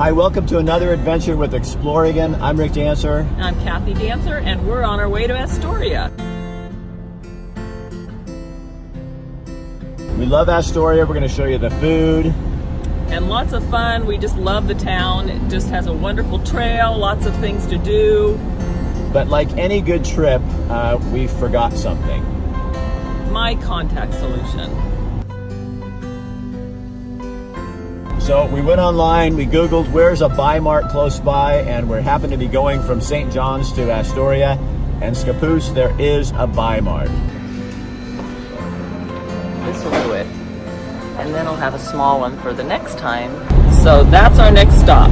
Hi, welcome to another adventure with Exploregan. I'm Rick Dancer. I'm Kathy Dancer, and we're on our way to Astoria. We love Astoria. We're going to show you the food. And lots of fun. We just love the town. It just has a wonderful trail, lots of things to do. But like any good trip, we forgot something. My contact solution. So we went online, we Googled where's a Bi Mart close by, and we happen to be going from St. John's to Astoria. And Scappoose, there is a Bi Mart. This will do it. And then I'll have a small one for the next time. So that's our next stop.